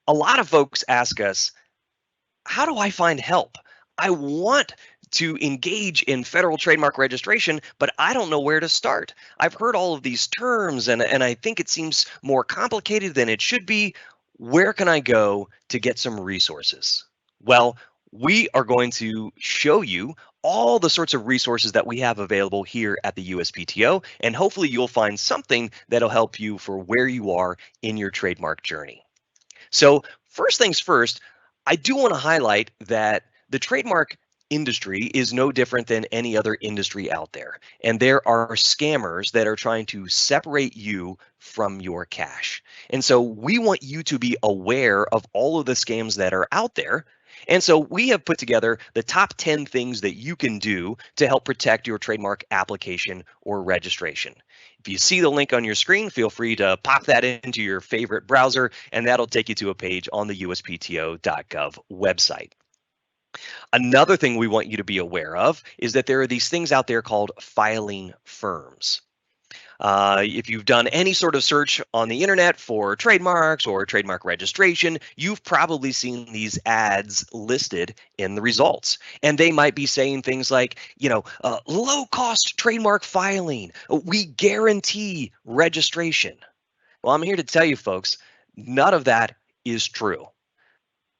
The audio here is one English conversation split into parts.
A lot of folks ask us, how do I find help? I want to engage in federal trademark registration, but I don't know where to start. I've heard all of these terms and I think it seems more complicated than it should be. Where can I go to get some resources? Well, we are going to show you all the sorts of resources that we have available here at the USPTO, and hopefully you'll find something that'll help you for where you are in your trademark journey. So first things first, I do want to highlight that the trademark industry is no different than any other industry out there. And there are scammers that are trying to separate you from your cash. And so we want you to be aware of all of the scams that are out there. And so we have put together the top 10 things that you can do to help protect your trademark application or registration. If you see the link on your screen, feel free to pop that into your favorite browser, and that'll take you to a page on the USPTO.gov website. Another thing we want you to be aware of is that there are these things out there called filing firms. If you've done any sort of search on the internet for trademarks or trademark registration, you've probably seen these ads listed in the results. And they might be saying things like, low cost trademark filing, we guarantee registration. Well, I'm here to tell you folks, none of that is true.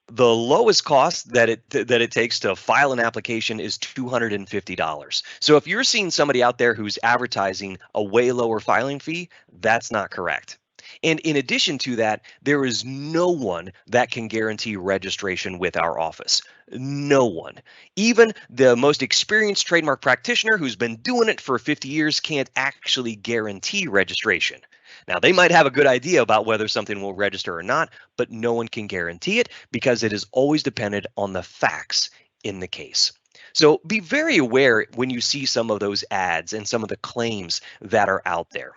The lowest cost that it takes to file an application is $250. So if you're seeing somebody out there who's advertising a way lower filing fee, that's not correct. And in addition to that, there is no one that can guarantee registration with our office. No one. Even the most experienced trademark practitioner who's been doing it for 50 years can't actually guarantee registration. Now, they might have a good idea about whether something will register or not, but no one can guarantee it because it is always dependent on the facts in the case. So be very aware when you see some of those ads and some of the claims that are out there.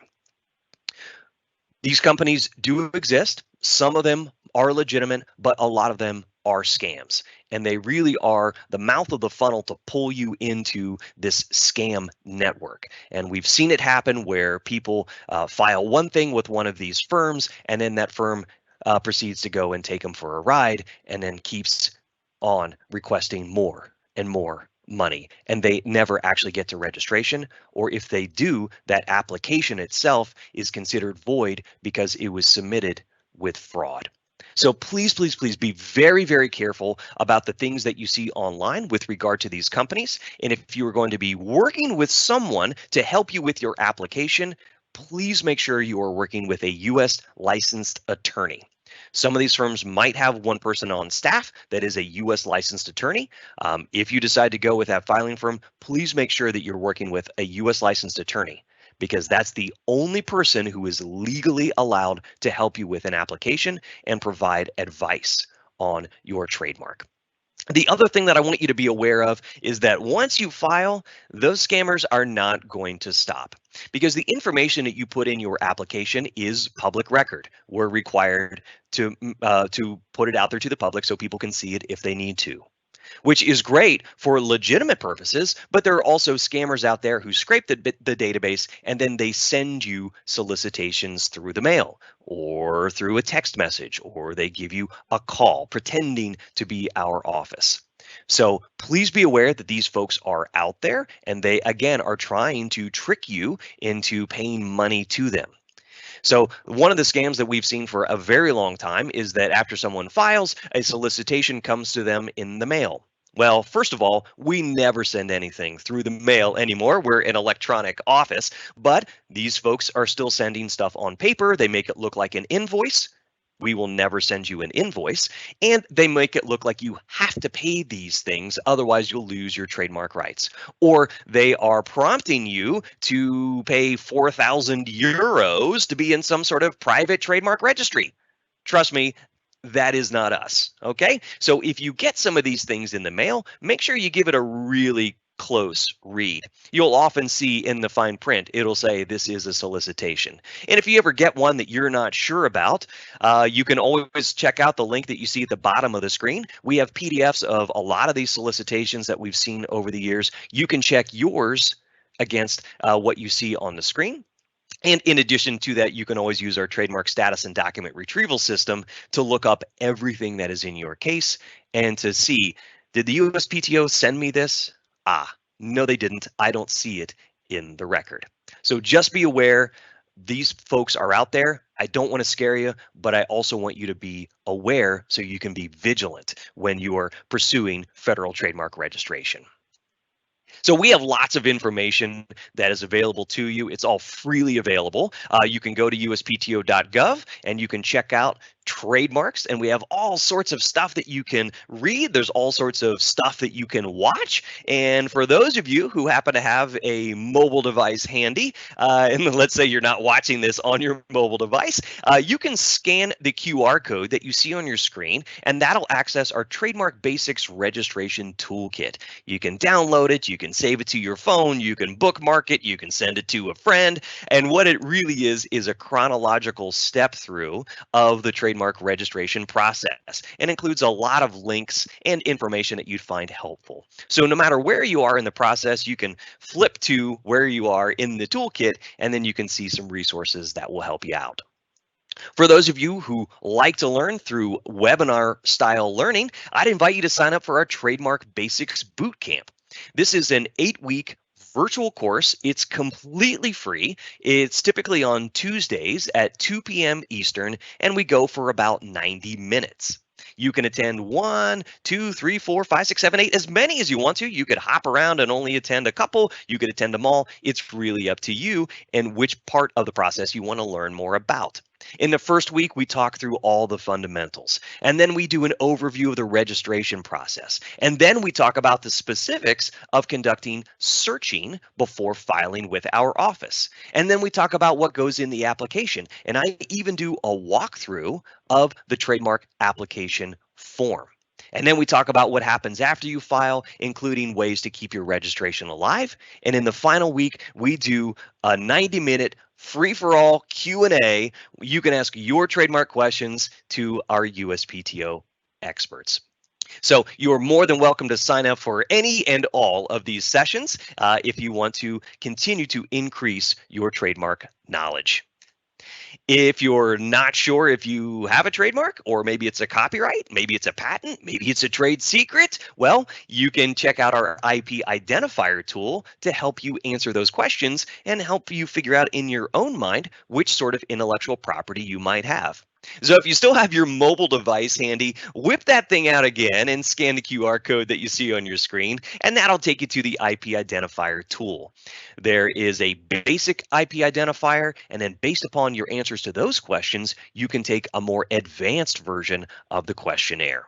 These companies do exist. Some of them are legitimate, but a lot of them are scams. And they really are the mouth of the funnel to pull you into this scam network. And we've seen it happen where people file one thing with one of these firms, and then that firm proceeds to go and take them for a ride and then keeps on requesting more and more money, and they never actually get to registration, or if they do, that application itself is considered void because it was submitted with fraud. So please, please, please be very, very careful about the things that you see online with regard to these companies. And if you are going to be working with someone to help you with your application, please make sure you are working with a U.S. licensed attorney. Some of these firms might have one person on staff that is a U.S. licensed attorney. If you decide to go with that filing firm, please make sure that you're working with a U.S. licensed attorney, because that's the only person who is legally allowed to help you with an application and provide advice on your trademark. The other thing that I want you to be aware of is that once you file, those scammers are not going to stop, because the information that you put in your application is public record. We're required to put it out there to the public so people can see it if they need to, which is great for legitimate purposes, but there are also scammers out there who scrape the database and then they send you solicitations through the mail or through a text message, or they give you a call pretending to be our office. So please be aware that these folks are out there and they, again, are trying to trick you into paying money to them. So one of the scams that we've seen for a very long time is that after someone files, a solicitation comes to them in the mail. Well, first of all, we never send anything through the mail anymore. We're an electronic office, but these folks are still sending stuff on paper. They make it look like an invoice. We will never send you an invoice, and they make it look like you have to pay these things, otherwise you'll lose your trademark rights. Or they are prompting you to pay 4,000 euros to be in some sort of private trademark registry. Trust me, that is not us, okay? So if you get some of these things in the mail, make sure you give it a really close read. You'll often see in the fine print, it'll say this is a solicitation. And if you ever get one that you're not sure about, you can always check out the link that you see at the bottom of the screen. We have PDFs of a lot of these solicitations that we've seen over the years. You can check yours against what you see on the screen. And in addition to that, you can always use our trademark status and document retrieval system to look up everything that is in your case and to see, did the USPTO send me this? Ah, no, they didn't. I don't see it in the record. So just be aware, these folks are out there. I don't want to scare you, but I also want you to be aware so you can be vigilant when you are pursuing federal trademark registration. So we have lots of information that is available to you. It's all freely available. You can go to uspto.gov and you can check out trademarks, and we have all sorts of stuff that you can read. There's all sorts of stuff that you can watch. And for those of you who happen to have a mobile device handy, and let's say you're not watching this on your mobile device, you can scan the QR code that you see on your screen, and that'll access our Trademark Basics Registration Toolkit. You can download it, you can save it to your phone, you can bookmark it, you can send it to a friend, and what it really is a chronological step through of the trademark registration process, and includes a lot of links and information that you'd find helpful. So no matter where you are in the process, you can flip to where you are in the toolkit, and then you can see some resources that will help you out. For those of you who like to learn through webinar style learning, I'd invite you to sign up for our Trademark Basics Bootcamp. This is an 8-week virtual course. It's completely free. It's typically on Tuesdays at 2 p.m. Eastern, and we go for about 90 minutes. You can attend 1, 2, 3, 4, 5, 6, 7, 8, as many as you want to. You could hop around and only attend a couple. You could attend them all. It's really up to you and which part of the process you want to learn more about. In the first week, we talk through all the fundamentals, and then we do an overview of the registration process. And then we talk about the specifics of conducting searching before filing with our office. And then we talk about what goes in the application. And I even do a walkthrough of the trademark application form. And then we talk about what happens after you file, including ways to keep your registration alive. And in the final week, we do a 90-minute free-for-all Q&A. You can ask your trademark questions to our USPTO experts. So you are more than welcome to sign up for any and all of these sessions if you want to continue to increase your trademark knowledge. If you're not sure if you have a trademark, or maybe it's a copyright, maybe it's a patent, maybe it's a trade secret, well, you can check out our IP identifier tool to help you answer those questions and help you figure out in your own mind which sort of intellectual property you might have. So if you still have your mobile device handy, whip that thing out again and scan the QR code that you see on your screen, and that'll take you to the IP identifier tool. There is a basic IP identifier, and then based upon your answers to those questions, you can take a more advanced version of the questionnaire.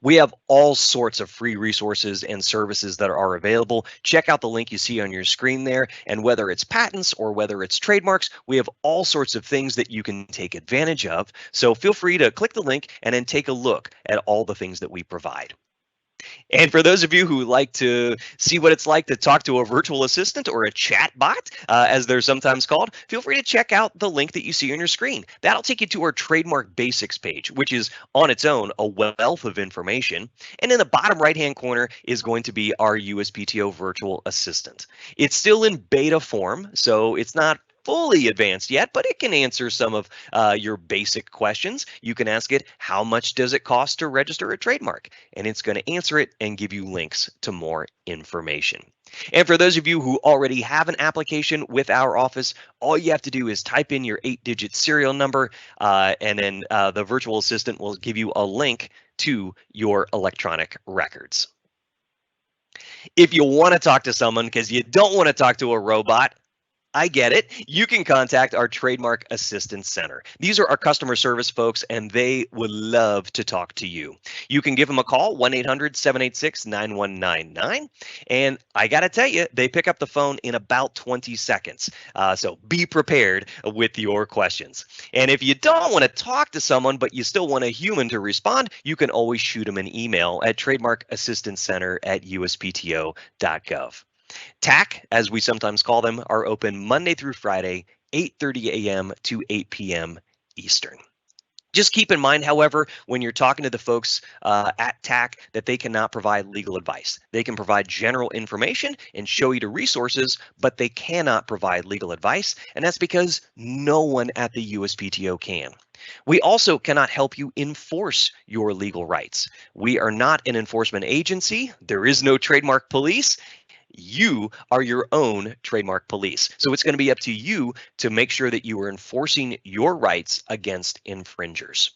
We have all sorts of free resources and services that are available. Check out the link you see on your screen there. And whether it's patents or whether it's trademarks, we have all sorts of things that you can take advantage of. So feel free to click the link and then take a look at all the things that we provide. And for those of you who like to see what it's like to talk to a virtual assistant or a chat bot, as they're sometimes called, feel free to check out the link that you see on your screen. That'll take you to our Trademark Basics page, which is on its own a wealth of information. And in the bottom right-hand corner is going to be our USPTO virtual assistant. It's still in beta form, so it's not fully advanced yet, but it can answer some of your basic questions. You can ask it, how much does it cost to register a trademark? And it's going to answer it and give you links to more information. And for those of you who already have an application with our office, all you have to do is type in your 8-digit serial number, and then the virtual assistant will give you a link to your electronic records. If you want to talk to someone because you don't want to talk to a robot, I get it. You can contact our Trademark Assistance Center. These are our customer service folks, and they would love to talk to you. You can give them a call, 1-800-786-9199. And I got to tell you, they pick up the phone in about 20 seconds. So be prepared with your questions. And if you don't want to talk to someone, but you still want a human to respond, you can always shoot them an email at trademarkassistancecenter@uspto.gov. TAC, as we sometimes call them, are open Monday through Friday, 8:30 a.m. to 8 p.m. Eastern. Just keep in mind, however, when you're talking to the folks at TAC, that they cannot provide legal advice. They can provide general information and show you the resources, but they cannot provide legal advice, and that's because no one at the USPTO can. We also cannot help you enforce your legal rights. We are not an enforcement agency. There is no trademark police. You are your own trademark police. So it's going to be up to you to make sure that you are enforcing your rights against infringers.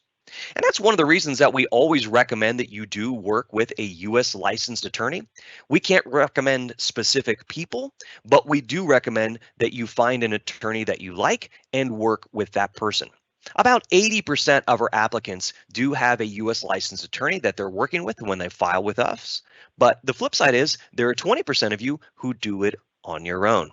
And that's one of the reasons that we always recommend that you do work with a US licensed attorney. We can't recommend specific people, but we do recommend that you find an attorney that you like and work with that person. About 80% of our applicants do have a US licensed attorney that they're working with when they file with us. But the flip side is there are 20% of you who do it on your own,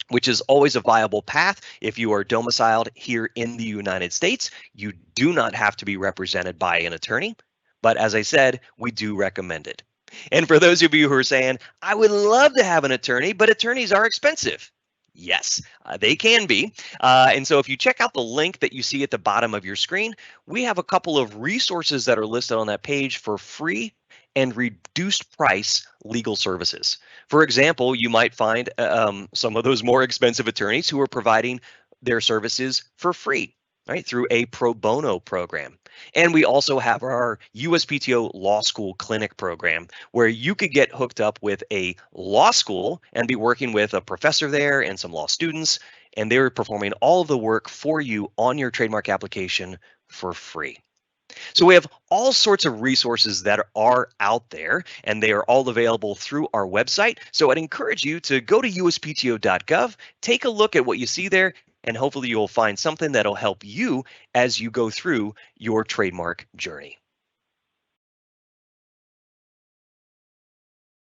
which is always a viable path. If you are domiciled here in the United States, you do not have to be represented by an attorney. But as I said, we do recommend it. And for those of you who are saying, I would love to have an attorney, but attorneys are expensive. Yes, they can be. And so if you check out the link that you see at the bottom of your screen, we have a couple of resources that are listed on that page for free and reduced price legal services. For example, you might find some of those more expensive attorneys who are providing their services for free, right, through a pro bono program. And we also have our USPTO Law School Clinic program, where you could get hooked up with a law school and be working with a professor there and some law students, and they're performing all of the work for you on your trademark application for free. So we have all sorts of resources that are out there, and they are all available through our website. So I'd encourage you to go to uspto.gov, take a look at what you see there, and hopefully you'll find something that'll help you as you go through your trademark journey.